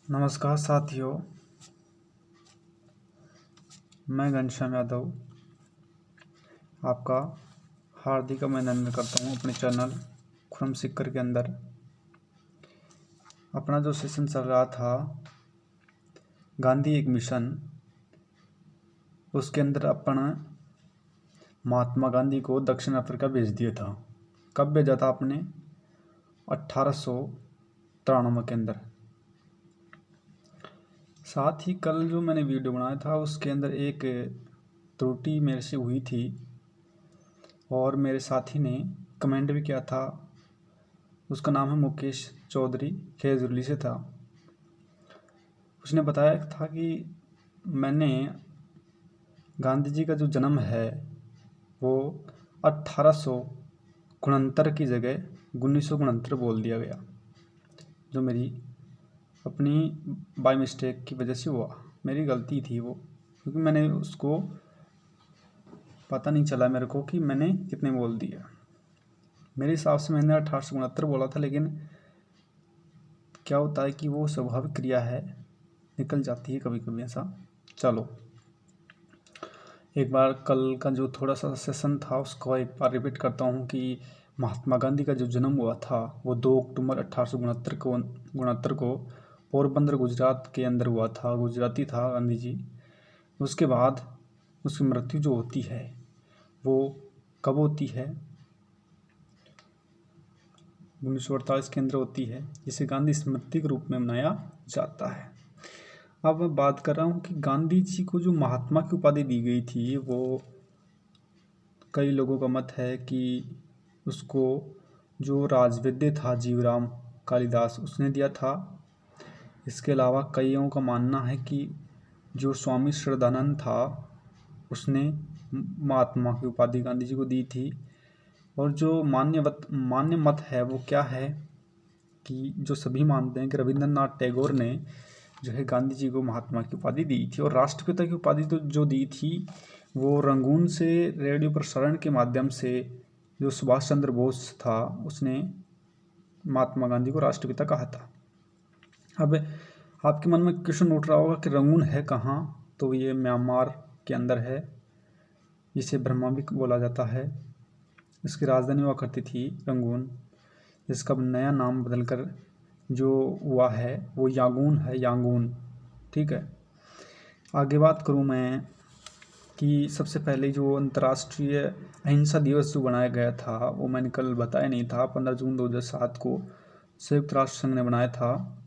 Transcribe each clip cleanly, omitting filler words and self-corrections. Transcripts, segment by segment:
नमस्कार साथियों, मैं घनश्याम यादव आपका हार्दिक अभिनंदन करता हूँ अपने चैनल खुरम सिक्कर के अंदर। अपना जो सेशन चल रहा था गांधी एक मिशन, उसके अंदर अपन महात्मा गांधी को दक्षिण अफ्रीका भेज दिया था। कब भेजा था आपने? 1893 के अंदर। साथ ही कल जो मैंने वीडियो बनाया था उसके अंदर एक त्रुटि मेरे से हुई थी और मेरे साथी ने कमेंट भी किया था। उसका नाम है मुकेश चौधरी, खेजुरली से था। उसने बताया था कि मैंने गांधी जी का जो जन्म है वो 1869 की जगह 1969 बोल दिया गया, जो मेरी अपनी बाय मिस्टेक की वजह से हुआ। मेरी गलती थी वो, क्योंकि मैंने उसको पता नहीं चला मेरे को कि मैंने कितने बोल दिया। मेरे हिसाब से मैंने 1869 बोला था, लेकिन क्या होता है कि वो स्वाभाविक क्रिया है, निकल जाती है कभी कभी ऐसा। चलो एक बार कल का जो थोड़ा सा सेशन था उसको एक बार रिपीट करता हूँ कि महात्मा गांधी का जो जन्म हुआ था वो 2 अक्टूबर 1869 को पोरबंदर गुजरात के अंदर हुआ था। गुजराती था गांधी जी। उसके बाद उसकी मृत्यु जो होती है वो कब होती है? 1948 के अंदर होती है, जिसे गांधी स्मृति के रूप में मनाया जाता है। अब मैं बात कर रहा हूँ कि गांधी जी को जो महात्मा की उपाधि दी गई थी वो कई लोगों का मत है कि उसको जो राजवैद्य था जीवराम कालिदास उसने दिया था। इसके अलावा कईयों का मानना है कि जो स्वामी श्रद्धानंद था उसने महात्मा की उपाधि गांधी जी को दी थी। और जो मान्य मत है वो क्या है कि जो सभी मानते हैं कि रविंद्रनाथ टैगोर ने जो है गांधी जी को महात्मा की उपाधि दी थी। और राष्ट्रपिता की उपाधि तो जो दी थी वो रंगून से रेडियो प्रसारण के माध्यम से जो सुभाष चंद्र बोस था उसने महात्मा गांधी को राष्ट्रपिता कहा था। अब आपके मन में क्वेश्चन उठ रहा होगा कि रंगून है कहाँ? तो ये म्यांमार के अंदर है, जिसे ब्रह्मा भी बोला जाता है। इसकी राजधानी हुआ करती थी रंगून, जिसका नया नाम बदलकर जो हुआ है वो यांगून है, यांगून। ठीक है, आगे बात करूँ मैं कि सबसे पहले जो अंतर्राष्ट्रीय अहिंसा दिवस जो बनाया गया था वो मैंने कल बताया नहीं था। 15 जून 2007 को संयुक्त राष्ट्र संघ ने बनाया था।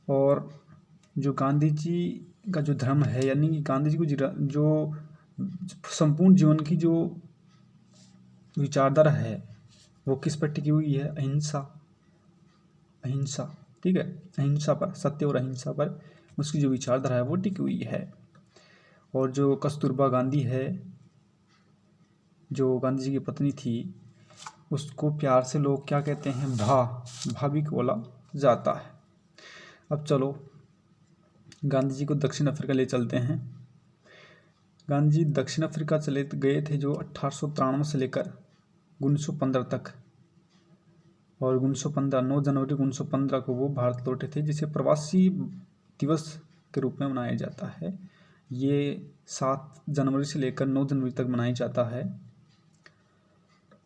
और जो गांधी जी का जो धर्म है, यानी कि गांधी जी को जो संपूर्ण जीवन की जो विचारधारा है वो किस पर टिकी हुई है? अहिंसा। ठीक है, अहिंसा पर, सत्य और अहिंसा पर उसकी जो विचारधारा है वो टिकी हुई है। और जो कस्तूरबा गांधी है, जो गांधी जी की पत्नी थी, उसको प्यार से लोग क्या कहते हैं? भाभी को बोला जाता है। अब चलो गांधी जी को दक्षिण अफ्रीका ले चलते हैं। गांधी जी दक्षिण अफ्रीका चले गए थे जो 1893 से लेकर 1915 तक। और 1915 9 जनवरी 1915 को वो भारत लौटे थे, जिसे प्रवासी दिवस के रूप में मनाया जाता है। ये 7 जनवरी से लेकर 9 जनवरी तक मनाया जाता है।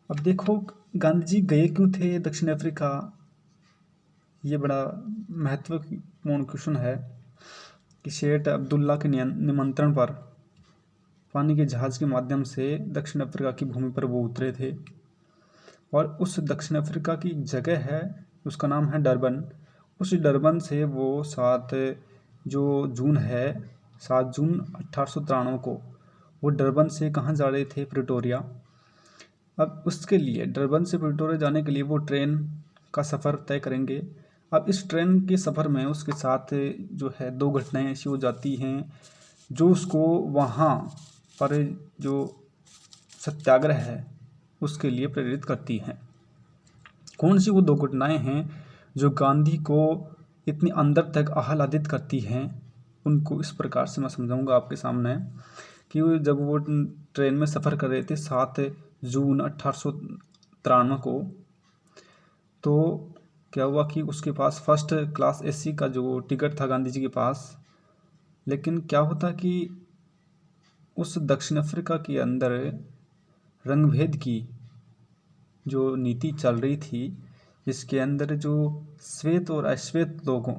अब देखो गांधी जी गए क्यों थे दक्षिण अफ्रीका? ये बड़ा महत्वपूर्ण क्वेश्चन है कि शेठ अब्दुल्ला के निमंत्रण पर पानी के जहाज के माध्यम से दक्षिण अफ्रीका की भूमि पर वो उतरे थे। और उस दक्षिण अफ्रीका की जगह है, उसका नाम है डरबन। उस डरबन से वो 7 जून 1893 को वो डरबन से कहाँ जा रहे थे? प्रिटोरिया। अब उसके लिए डरबन से प्रिटोरिया जाने के लिए वो ट्रेन का सफ़र तय करेंगे। अब इस ट्रेन के सफ़र में उसके साथ जो है 2 घटनाएं ऐसी हो जाती हैं जो उसको वहाँ पर जो सत्याग्रह है उसके लिए प्रेरित करती हैं। कौन सी वो 2 घटनाएं हैं जो गांधी को इतनी अंदर तक आह्लादित करती हैं? उनको इस प्रकार से मैं समझाऊंगा आपके सामने कि जब वो ट्रेन में सफ़र कर रहे थे 7 जून 1893 को, तो क्या हुआ कि उसके पास फर्स्ट क्लास एसी का जो टिकट था गांधी जी के पास, लेकिन क्या होता कि उस दक्षिण अफ्रीका के अंदर रंगभेद की जो नीति चल रही थी, जिसके अंदर जो श्वेत और अश्वेत लोगों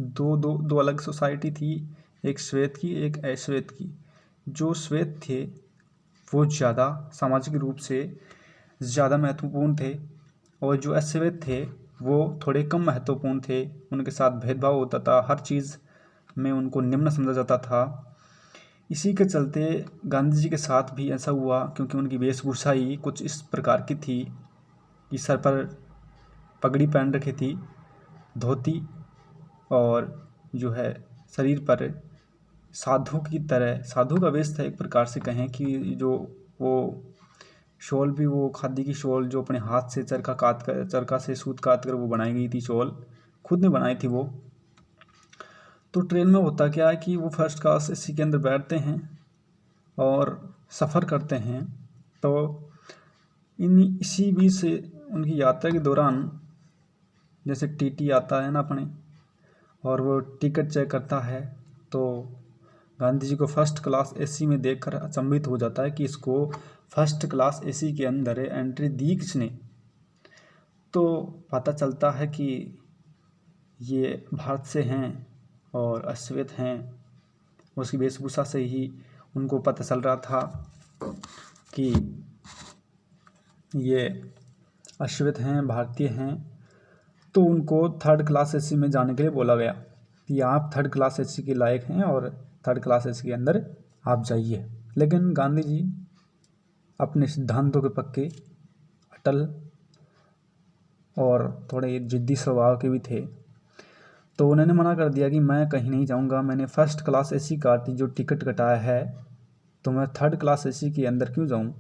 दो दो दो अलग सोसाइटी थी, एक श्वेत की एक अश्वेत की। जो श्वेत थे वो ज़्यादा सामाजिक रूप से ज़्यादा महत्वपूर्ण थे और जो अश्वेत थे वो थोड़े कम महत्वपूर्ण थे। उनके साथ भेदभाव होता था, हर चीज़ में उनको निम्न समझा जाता था। इसी के चलते गांधी जी के साथ भी ऐसा हुआ, क्योंकि उनकी वेशभूषा ही कुछ इस प्रकार की थी कि सर पर पगड़ी पहन रखी थी, धोती, और जो है शरीर पर साधु की तरह, साधु का वेश था एक प्रकार से कहें कि जो वो शॉल भी वो खादी की शॉल जो अपने हाथ से चरखा से सूत काट कर वो बनाई गई थी, शॉल खुद ने बनाई थी वो। तो ट्रेन में होता क्या है कि वो फर्स्ट क्लास एसी के अंदर बैठते हैं और सफ़र करते हैं। तो इसी बीच से उनकी यात्रा के दौरान जैसे टीटी आता है ना अपने, और वो टिकट चेक करता है, तो गांधी जी को फर्स्ट क्लास एसी में देखकर अचंभित हो जाता है कि इसको फर्स्ट क्लास एसी के अंदर एंट्री दी किसने। तो पता चलता है कि ये भारत से हैं और अश्वेत हैं। उसकी वेशभूषा से ही उनको पता चल रहा था कि ये अश्वेत हैं, भारतीय हैं। तो उनको थर्ड क्लास एसी में जाने के लिए बोला गया कि आप थर्ड क्लास एसी के लायक हैं और थर्ड क्लास एसी के अंदर आप जाइए। लेकिन गांधी जी अपने सिद्धांतों के पक्के, अटल और थोड़े जिद्दी स्वभाव के भी थे। तो उन्होंने मना कर दिया कि मैं कहीं नहीं जाऊंगा, मैंने फर्स्ट क्लास एसी का जो टिकट कटाया है, तो मैं थर्ड क्लास एसी के अंदर क्यों जाऊं।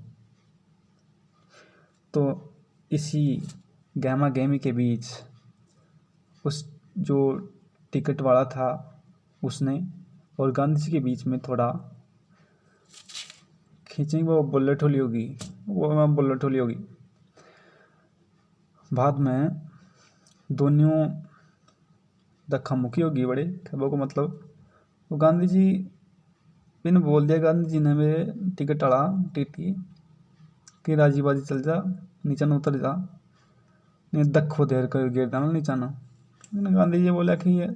तो इसी गहमा गहमी के बीच उस जो टिकट वाला था उसने और गांधी जी के बीच में थोड़ा खींचेंगे, वो बुलेट होली होगी, बाद में दोनों धक्का मुक्की होगी बड़े खबों को। मतलब वो गांधी जी ने बोल दिया, गांधी जी ने मेरे टिकट अड़ा टीटी कि राजी बाजी चल जा, नीचा न उतर जा, नहीं दखो देर कर गिर जाना नीचा ना। गांधी जी बोला कि ये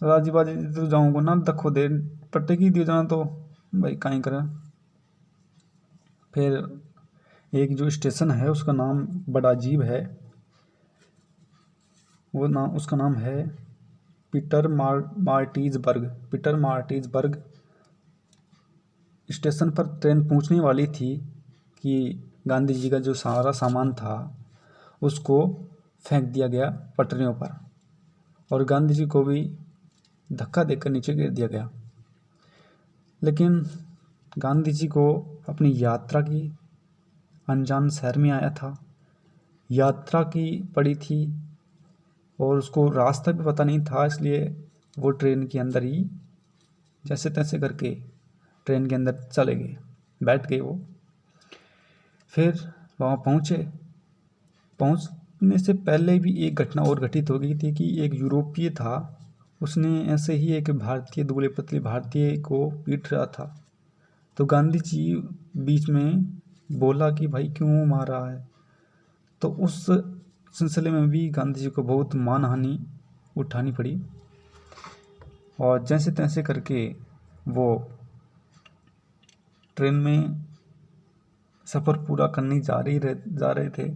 राजी बाजी तो जाऊँगा ना, दखो देर पट्टे की दियो जाना, तो भाई कहीं करें। फिर एक जो स्टेशन है उसका नाम बड़ा अजीब है, वो नाम, उसका नाम है पीटर मार्टिज़बर्ग स्टेशन पर ट्रेन पहुंचने वाली थी कि गांधी जी का जो सारा सामान था उसको फेंक दिया गया पटरियों पर और गांधी जी को भी धक्का देकर नीचे गिर दिया गया। लेकिन गांधी जी को अपनी यात्रा की अनजान शहर में आया था, यात्रा की पड़ी थी और उसको रास्ता भी पता नहीं था, इसलिए वो ट्रेन के अंदर ही जैसे तैसे करके ट्रेन के अंदर चले गए, बैठ गए वो। फिर वहाँ पहुँचने से पहले भी एक घटना और घटित हो गई थी कि एक यूरोपीय था, उसने ऐसे ही एक भारतीय, दुबले पतले भारतीय को पीट रहा था। तो गांधी जी बीच में बोला कि भाई क्यों मार रहा है। तो उस सिलसिले में भी गांधी जी को बहुत मानहानि उठानी पड़ी और जैसे तैसे करके वो ट्रेन में सफ़र पूरा करने जा रहे थे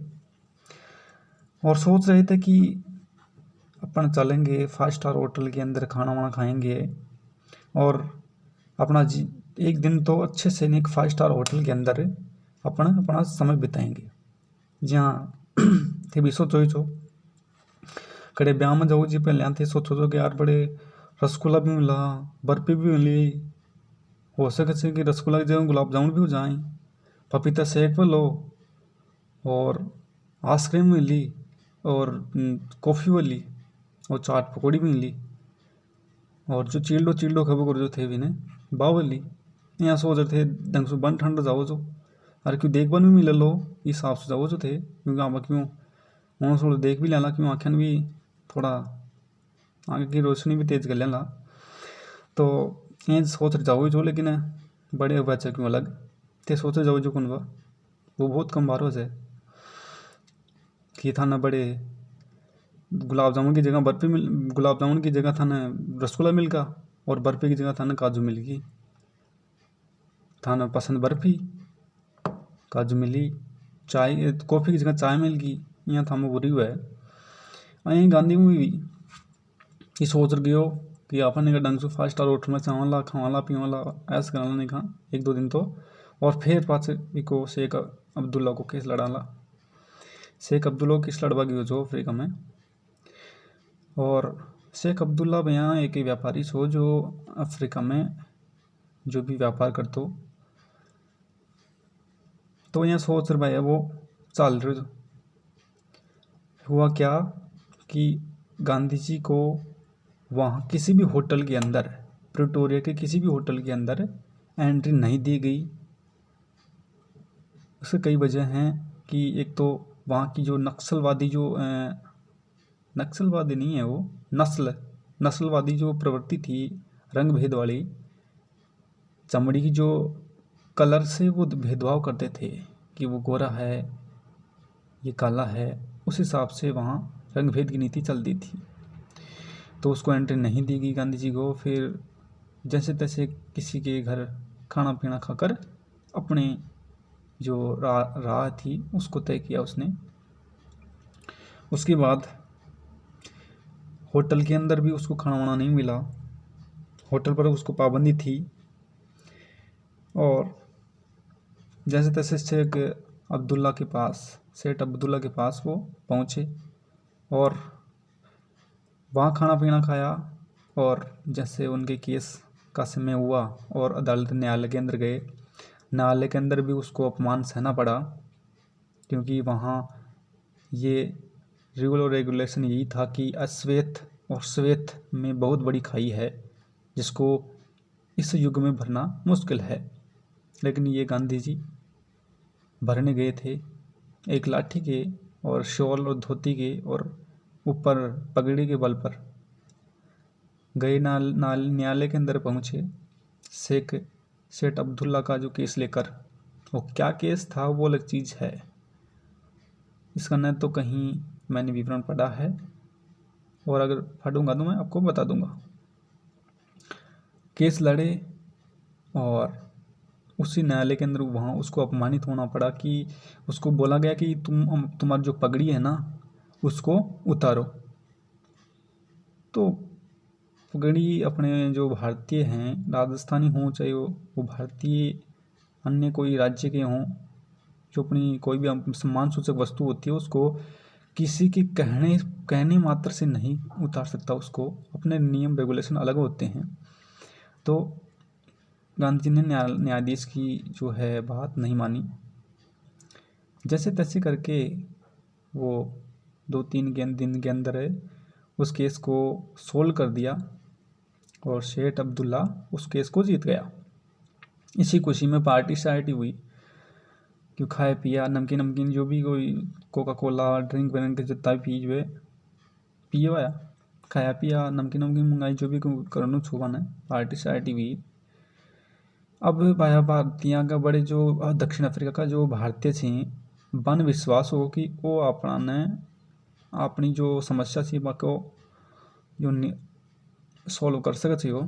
और सोच रहे थे कि अपन चलेंगे 5 स्टार होटल के अंदर, खाना वाना खाएंगे और अपना एक दिन तो अच्छे से एक 5 स्टार होटल के अंदर अपना समय बिताएंगे। जहाँ थे भी सोचो कड़े ब्याह में जाओ जी पहले थे सोचो कि यार बड़े रसगुल्ला भी मिला, बर्फी भी मिली, हो सके कि रसगुल्ला की जगह गुलाब जामुन भी हो जाए, पपीता शेक भी लो और आइसक्रीम मिली और कॉफ़ी वाली और चाट पकौड़ी भी मिली और जो चिल्डो खबर जो थे भी ने बावली यहाँ सोच रहे थे ढंग से बन ठंड जाओ जो, अरे क्यों देख बन भी मिले लो हिसाब से जाओ जो थे, क्योंकि आप क्यों उन्होंने थोड़ा देख भी लेना कि आँखें भी थोड़ा आगे की रोशनी भी तेज कर लेना। तो ये सोच जाओ जो, लेकिन बड़े बच्चे क्यों अलग ते सोचे जाओ जो कौन वो बहुत कम बारों से कि था ना बड़े गुलाब जामुन की जगह बर्फी मिल, गुलाब जामुन की जगह था ना रसगुल्ला मिल का, और बर्फी की जगह था ना काजू मिल गई, था ना पसंद बर्फी काजू मिली, चाय कॉफ़ी की जगह चाय मिल गई, यहाँ था मैं बुरी हुआ है। अं गांधी में भी ये सोच गयो कि अपन ने ढंग से 5 स्टार होटल में चावला खावाला पीवाला ऐसा कराना नहीं खा 1-2 दिन तो, और फिर पाचे इको शेख अब्दुल्ला को केस लड़ाला। शेख अब्दुल्ला केस लड़वा गयो जो अफ्रीका में। और शेख अब्दुल्ला भैया एक व्यापारी छो जो अफ्रीका में जो भी व्यापार करतो, तो यहाँ सोच रहा भाई वो चल रहे। हुआ क्या कि गांधी जी को वहाँ किसी भी होटल के अंदर, प्रिटोरिया के किसी भी होटल के अंदर एंट्री नहीं दी गई। उसके कई वजह हैं कि एक तो वहाँ की जो नक्सलवादी जो नक्सलवादी नहीं है वो नस्लवादी जो प्रवृत्ति थी, रंग भेद वाली, चमड़ी की जो कलर से वो भेदभाव करते थे कि वो गोरा है ये काला है, उस हिसाब से वहाँ रंग भेद की नीति चलती थी। तो उसको एंट्री नहीं दी गई गांधी जी को। फिर जैसे तैसे किसी के घर खाना पीना खाकर अपने जो राह थी उसको तय किया उसने। उसके बाद होटल के अंदर भी उसको खाना वाना नहीं मिला, होटल पर उसको पाबंदी थी। और जैसे तैसे सेठ अब्दुल्ला के पास वो पहुँचे और वहाँ खाना पीना खाया। और जैसे उनके केस का समय हुआ और अदालत न्यायालय के अंदर गए, न्यायालय के अंदर भी उसको अपमान सहना पड़ा, क्योंकि वहाँ ये रूल और रेगुलेशन यही था कि अश्वेत और श्वेत में बहुत बड़ी खाई है जिसको इस युग में भरना मुश्किल है। लेकिन ये गांधी जी भरने गए थे एक लाठी के और शॉल और धोती के और ऊपर पगड़ी के बल पर गए। न्यायालय के अंदर पहुँचे सेठ अब्दुल्ला का जो केस लेकर। वो क्या केस था वो अलग चीज़ है, इसका न तो कहीं मैंने विवरण पढ़ा है, और अगर पढ़ूंगा तो मैं आपको बता दूंगा। केस लड़े और उसी न्यायालय के अंदर वहाँ उसको अपमानित होना पड़ा कि उसको बोला गया कि तुम्हारी जो पगड़ी है ना उसको उतारो। तो पगड़ी अपने जो भारतीय हैं, राजस्थानी हों चाहे वो भारतीय अन्य कोई राज्य के हों, जो अपनी कोई भी सम्मान सूचक वस्तु होती है उसको किसी के कहने मात्र से नहीं उतार सकता, उसको अपने नियम रेगुलेशन अलग होते हैं। तो गांधी जी ने न्यायाधीश की जो है बात नहीं मानी। जैसे तैसे करके वो 2-3 दिन के अंदर उस केस को सोल्व कर दिया और सेठ अब्दुल्ला उस केस को जीत गया। इसी खुशी में पार्टी शार्टी हुई, क्यों खाए पिया नमकीन जो भी कोई कोका कोला ड्रिंक व्रिंक जितना भी पिए हुआ खाया पिया नमकीन मंगाई जो भी करनो छुआ ने पार्टी शार्टी हुई। अब भाया भारतीय का बड़े जो दक्षिण अफ्रीका का जो भारतीय थे बन विश्वास हो कि वो अपना ने अपनी जो समस्या थी को जो सॉल्व कर सके हो,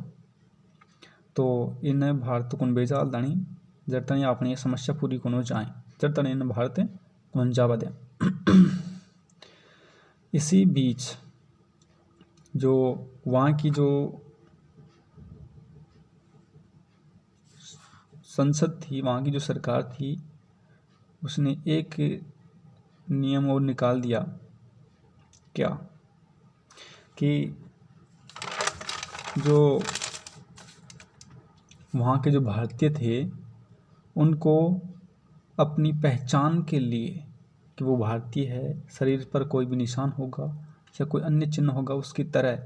तो इन्हें भारत को भेजा दानी जब तक अपनी समस्या पूरी को जाए, जब तक इन्हें भारत को जावा दे। इसी बीच जो वहाँ की जो संसद थी, वहाँ की जो सरकार थी, उसने एक नियम और निकाल दिया क्या कि जो वहाँ के जो भारतीय थे उनको अपनी पहचान के लिए कि वो भारतीय है, शरीर पर कोई भी निशान होगा या कोई अन्य चिन्ह होगा उसकी तरह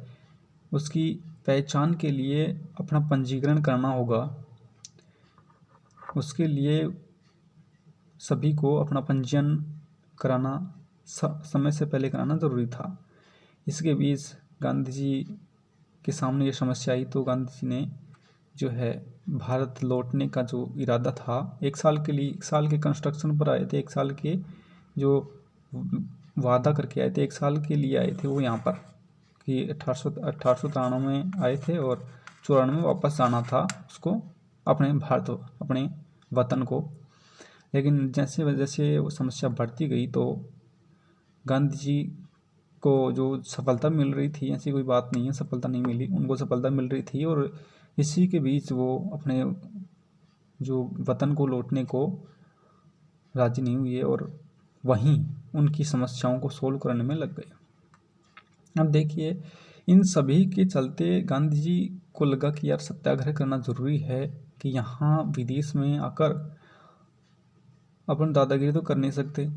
उसकी पहचान के लिए अपना पंजीकरण करना होगा। उसके लिए सभी को अपना पंजीयन कराना समय से पहले कराना ज़रूरी था। इसके बीच गांधी जी के सामने ये समस्या आई तो गांधी जी ने जो है भारत लौटने का जो इरादा था, 1 साल के लिए, 1 साल के कंस्ट्रक्शन पर आए थे, 1 साल के जो वादा करके आए थे, 1 साल के लिए आए थे वो यहाँ पर कि 1893 में आए थे और 94 में वापस जाना था उसको, अपने भारत, अपने वतन को। लेकिन जैसे जैसे वो समस्या बढ़ती गई तो गांधी जी को जो सफलता मिल रही थी, ऐसी कोई बात नहीं है सफलता नहीं मिली, उनको सफलता मिल रही थी और इसी के बीच वो अपने जो वतन को लौटने को राजी नहीं हुई है और वहीं उनकी समस्याओं को सोल्व करने में लग गए। अब देखिए, इन सभी के चलते गांधी जी को लगा कि यार सत्याग्रह करना ज़रूरी है, कि यहाँ विदेश में आकर अपन दादागिरी तो कर नहीं सकते,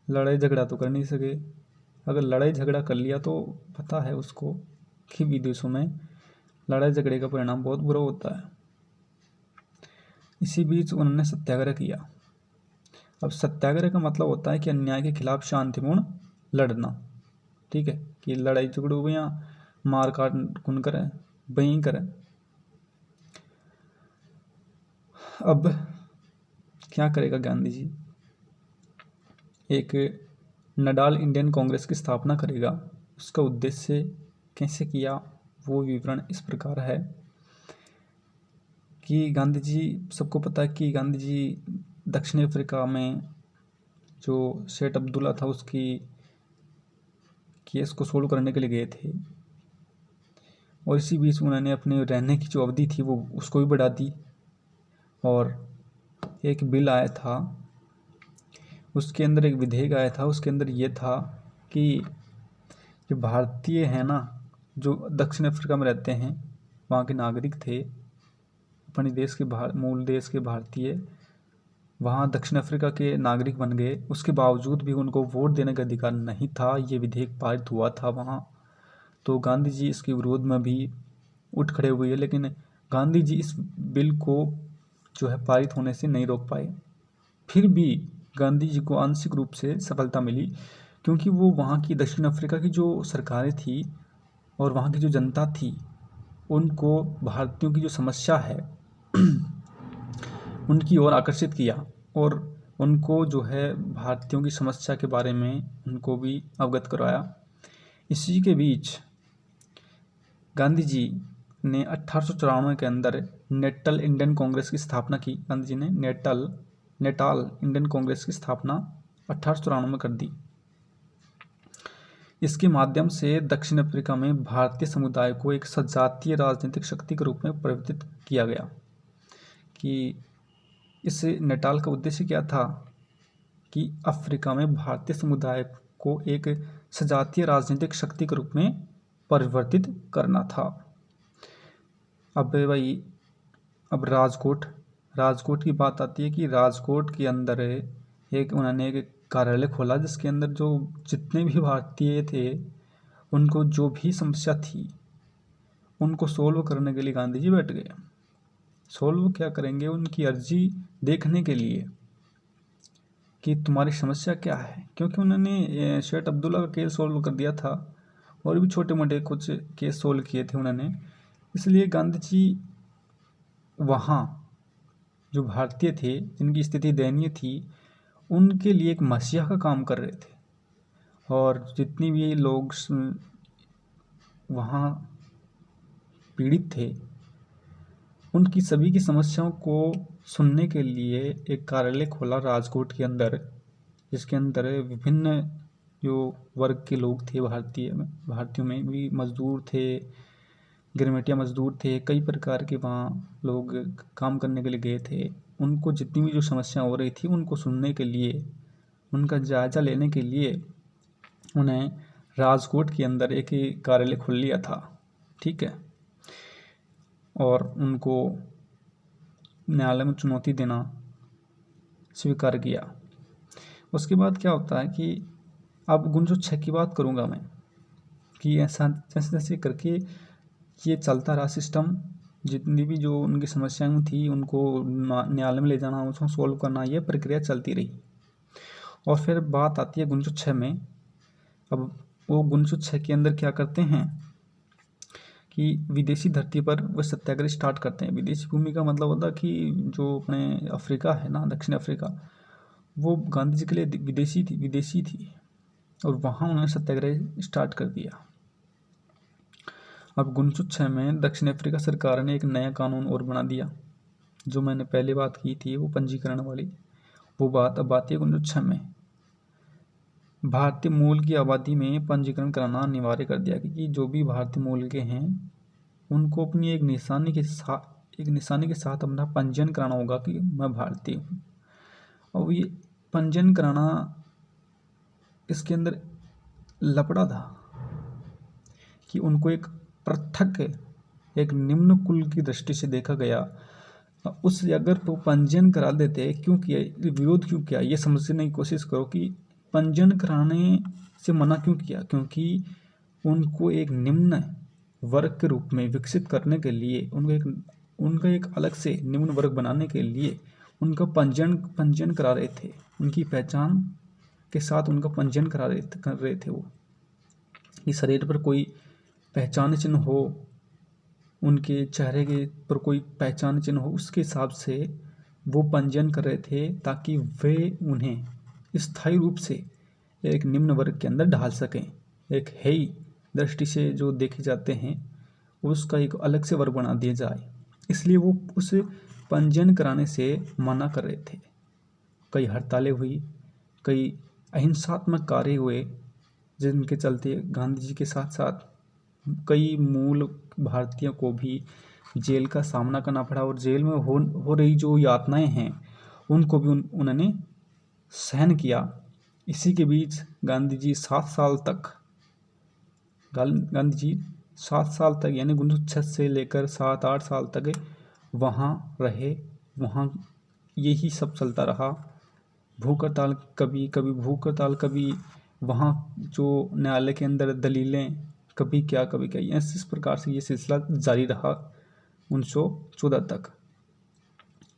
लड़ाई झगड़ा तो कर नहीं सके। अगर लड़ाई झगड़ा कर लिया तो पता है उसको कि विदेशों में लड़ाई झगड़े का परिणाम बहुत बुरा होता है। इसी बीच उन्होंने सत्याग्रह किया। अब सत्याग्रह का मतलब होता है कि अन्याय के खिलाफ शांतिपूर्ण लड़ना, ठीक है, कि लड़ाई झगड़े हो या मार काट कौन करे, वहीं करें। अब क्या करेगा गांधी जी, एक नडाल इंडियन कांग्रेस की स्थापना करेगा। उसका उद्देश्य कैसे किया वो विवरण इस प्रकार है कि गांधी जी, सबको पता है कि गांधी जी दक्षिण अफ्रीका में जो सेठ अब्दुल्ला था उसकी केस को सोल्व करने के लिए गए थे और इसी बीच उन्होंने अपने रहने की जो अवधि थी वो उसको भी बढ़ा दी और एक बिल आया था, उसके अंदर एक विधेयक आया था, उसके अंदर ये था कि जो भारतीय है ना, जो दक्षिण अफ्रीका में रहते हैं, वहाँ के नागरिक थे, अपने देश के मूल देश के भारतीय, वहाँ दक्षिण अफ्रीका के नागरिक बन गए, उसके बावजूद भी उनको वोट देने का अधिकार नहीं था। ये विधेयक पारित हुआ था वहाँ, तो गांधी जी इसके विरोध में भी उठ खड़े हुए, लेकिन गांधी जी इस बिल को जो है पारित होने से नहीं रोक पाए। फिर भी गांधी जी को आंशिक रूप से सफलता मिली, क्योंकि वो वहाँ की दक्षिण अफ्रीका की जो सरकारें थी और वहाँ की जो जनता थी, उनको भारतीयों की जो समस्या है उनकी ओर आकर्षित किया और उनको जो है भारतीयों की समस्या के बारे में उनको भी अवगत करवाया। इसी के बीच गांधी जी ने 1894 के अंदर नेटल इंडियन कांग्रेस की स्थापना की। गांधी जी ने नेटाल इंडियन कांग्रेस की स्थापना 1894 में कर दी। इसके माध्यम से दक्षिण अफ्रीका में भारतीय समुदाय को एक सजातीय राजनीतिक शक्ति के रूप में परिवर्तित किया गया। कि इस नेटाल का उद्देश्य क्या था कि अफ्रीका में भारतीय समुदाय को एक सजातीय राजनीतिक शक्ति के रूप में परिवर्तित करना था। अब भाई, अब राजकोट की बात आती है कि राजकोट के अंदर उन्होंने एक कार्यालय खोला, जिसके अंदर जो जितने भी भारतीय थे उनको जो भी समस्या थी उनको सोल्व करने के लिए गांधी जी बैठ गए। सोल्व क्या करेंगे, उनकी अर्जी देखने के लिए कि तुम्हारी समस्या क्या है, क्योंकि उन्होंने सेठ अब्दुल्ला का केस सोल्व कर दिया था और भी छोटे मोटे कुछ केस सोल्व किए थे उन्होंने। इसलिए गांधी जी वहाँ जो भारतीय थे जिनकी स्थिति दयनीय थी उनके लिए एक मसीहा का काम कर रहे थे और जितनी भी लोग वहाँ पीड़ित थे उनकी सभी की समस्याओं को सुनने के लिए एक कार्यालय खोला राजकोट के अंदर, जिसके अंदर विभिन्न जो वर्ग के लोग थे, भारतीयों में भी मजदूर थे, गिरमिटिया मजदूर थे, कई प्रकार के वहाँ लोग काम करने के लिए गए थे। उनको जितनी भी जो समस्या हो रही थी उनको सुनने के लिए, उनका जायजा लेने के लिए उन्हें राजकोट के अंदर एक कार्यालय खोल लिया था, ठीक है, और उनको न्यायालय में चुनौती देना स्वीकार किया। उसके बाद क्या होता है कि अब 1906 की बात करूँगा मैं, कि ऐसा जैसे जैसे करके ये चलता रहा सिस्टम, जितनी भी जो उनकी समस्याएं थी उनको न्यायालय में ले जाना, उसको सोल्व करना, ये प्रक्रिया चलती रही। और फिर बात आती है 1906 में। अब वो 1906 के अंदर क्या करते हैं कि विदेशी धरती पर वह सत्याग्रह स्टार्ट करते हैं। विदेशी भूमि का मतलब होता है कि जो अपने अफ्रीका है ना, दक्षिण अफ्रीका, वो गांधी जी के लिए विदेशी थी और वहाँ उन्होंने सत्याग्रह स्टार्ट कर दिया। अब 1906 में दक्षिण अफ्रीका सरकार ने एक नया कानून और बना दिया। जो मैंने पहले बात की थी वो पंजीकरण वाली, वो बात अब आती है 1906 में। भारतीय मूल की आबादी में पंजीकरण कराना अनिवार्य कर दिया कि जो भी भारतीय मूल के हैं उनको अपनी एक निशानी के साथ अपना पंजीयन कराना होगा कि मैं भारतीय हूँ। और ये पंजीयन कराना, इसके अंदर लफड़ा था कि उनको एक पृथक, एक निम्न कुल की दृष्टि से देखा गया। उस अगर वो पंजीयन करा देते, क्यों किया, विरोध क्यों किया, ये समझने की कोशिश करो कि पंजीयन कराने से मना क्यों किया। क्योंकि उनको एक निम्न वर्ग के रूप में विकसित करने के लिए, उनका एक अलग से निम्न वर्ग बनाने के लिए उनका पंजीयन करा रहे थे। उनकी पहचान के साथ उनका पंजीयन कर रहे थे वो, कि शरीर पर कोई पहचान चिन्ह हो, उनके चेहरे के पर कोई पहचान चिन्ह हो, उसके हिसाब से वो पंजीयन कर रहे थे ताकि वे उन्हें स्थायी रूप से एक निम्न वर्ग के अंदर ढाल सकें। एक हेय दृष्टि से जो देखे जाते हैं उसका एक अलग से वर्ग बना दिया जाए, इसलिए वो उस पंजीयन कराने से मना कर रहे थे। कई हड़तालें हुई, कई अहिंसात्मक कार्य हुए, जिनके चलते गांधी जी के साथ साथ कई मूल भारतीयों को भी जेल का सामना करना पड़ा। और जेल में हो रही जो यातनाएं हैं उनको भी उन्होंने सहन किया। इसी के बीच गांधी जी 7 साल तक यानी 1906 से लेकर 7-8 साल तक वहाँ रहे। वहाँ यही सब चलता रहा। भूख हड़ताल, कभी भूख हड़ताल, कभी वहाँ जो न्यायालय के अंदर दलीलें, कभी क्या इस प्रकार से ये सिलसिला जारी रहा 1914 तक।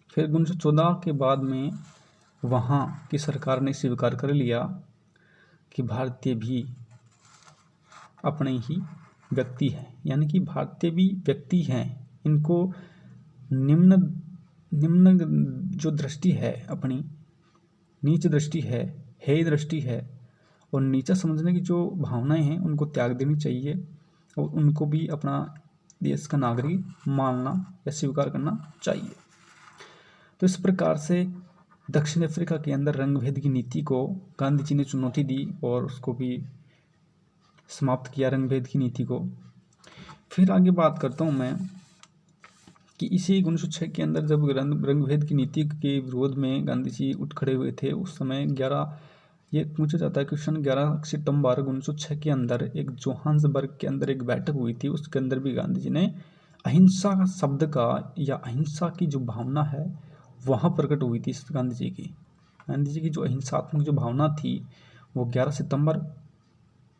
फिर 1914 के बाद में वहाँ की सरकार ने स्वीकार कर लिया कि भारतीय भी अपने ही व्यक्ति हैं, यानी कि भारतीय भी व्यक्ति हैं। इनको निम्न जो दृष्टि है, अपनी नीच दृष्टि है, हेय दृष्टि है और नीचा समझने की जो भावनाएं हैं उनको त्याग देनी चाहिए और उनको भी अपना देश का नागरिक मानना या स्वीकार करना चाहिए। तो इस प्रकार से दक्षिण अफ्रीका के अंदर रंगभेद की नीति को गांधी जी ने चुनौती दी और उसको भी समाप्त किया, रंगभेद की नीति को। फिर आगे बात करता हूँ मैं कि इसी 1906 के अंदर जब रंगभेद की नीति के विरोध में गांधी जी उठ खड़े हुए थे, उस समय ये पूछा जाता है क्वेश्चन, 11 सितंबर 1906 के अंदर एक जोहान्सबर्ग के अंदर एक बैठक हुई थी। उसके अंदर भी गांधी जी ने अहिंसा शब्द का या अहिंसा की जो भावना है वहाँ प्रकट हुई थी। गांधी जी की जो अहिंसात्मक जो भावना थी वो 11 सितंबर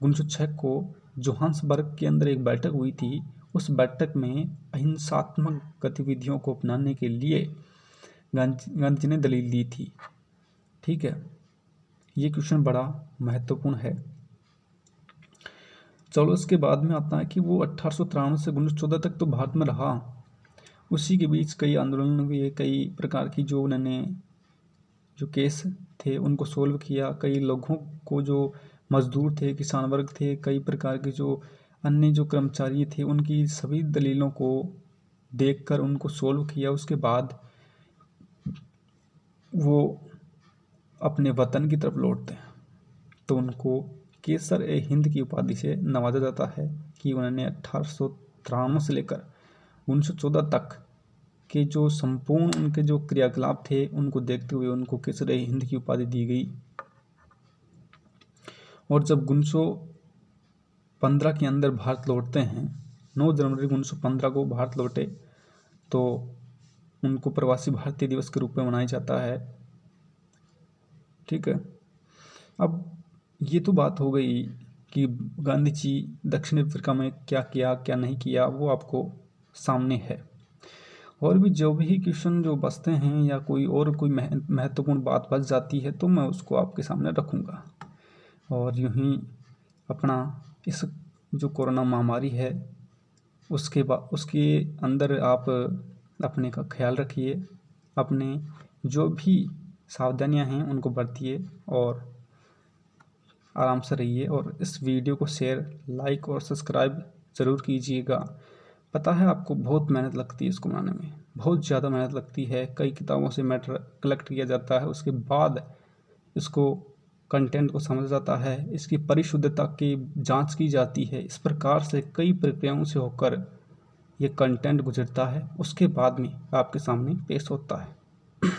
1906 को जोहान्सबर्ग के अंदर एक बैठक हुई थी। उस बैठक में अहिंसात्मक गतिविधियों को अपनाने के लिए गांधी जी ने दलील दी थी। ठीक है, ये क्वेश्चन बड़ा महत्वपूर्ण है। चलो, इसके बाद में आता है कि वो 1893 से 1914 तक तो भारत में रहा। उसी के बीच कई आंदोलन हुए, कई प्रकार की जो उन्होंने जो केस थे उनको सोल्व किया। कई लोगों को जो मजदूर थे, किसान वर्ग थे, कई प्रकार के जो अन्य जो कर्मचारी थे, उनकी सभी दलीलों को देखकर उनको सोल्व किया। उसके बाद वो अपने वतन की तरफ लौटते हैं तो उनको केसर ए हिंद की उपाधि से नवाजा जाता है कि उन्होंने 1893 से लेकर 1914 तक के जो संपूर्ण उनके जो क्रियाकलाप थे उनको देखते हुए उनको केसर ए हिंद की उपाधि दी गई। और जब 1915 के अंदर भारत लौटते हैं, 9 जनवरी 1915 को भारत लौटे, तो उनको प्रवासी भारतीय दिवस के रूप में मनाया जाता है। ठीक है, अब ये तो बात हो गई कि गांधी जी दक्षिण अफ्रीका में क्या किया क्या नहीं किया, वो आपको सामने है। और भी जो भी क्वेश्चन जो बचते हैं या कोई महत्वपूर्ण बात बच जाती है तो मैं उसको आपके सामने रखूँगा। और यूँ ही अपना इस जो कोरोना महामारी है उसके अंदर आप अपने का ख्याल रखिए, अपने जो भी सावधानियां हैं उनको बरतिए और आराम से रहिए। और इस वीडियो को शेयर, लाइक और सब्सक्राइब ज़रूर कीजिएगा। पता है आपको बहुत मेहनत लगती है इसको बनाने में, बहुत ज़्यादा मेहनत लगती है। कई किताबों से मैटर कलेक्ट किया जाता है, उसके बाद इसको कंटेंट को समझा जाता है, इसकी परिशुद्धता की जांच की जाती है। इस प्रकार से कई प्रक्रियाओं से होकर ये कंटेंट गुजरता है, उसके बाद में आपके सामने पेश होता है।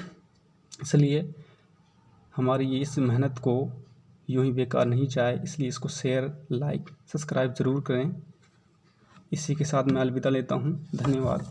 इसलिए हमारी ये इस मेहनत को यूं ही बेकार नहीं जाए, इसलिए इसको शेयर, लाइक, सब्सक्राइब ज़रूर करें। इसी के साथ मैं अलविदा लेता हूं। धन्यवाद।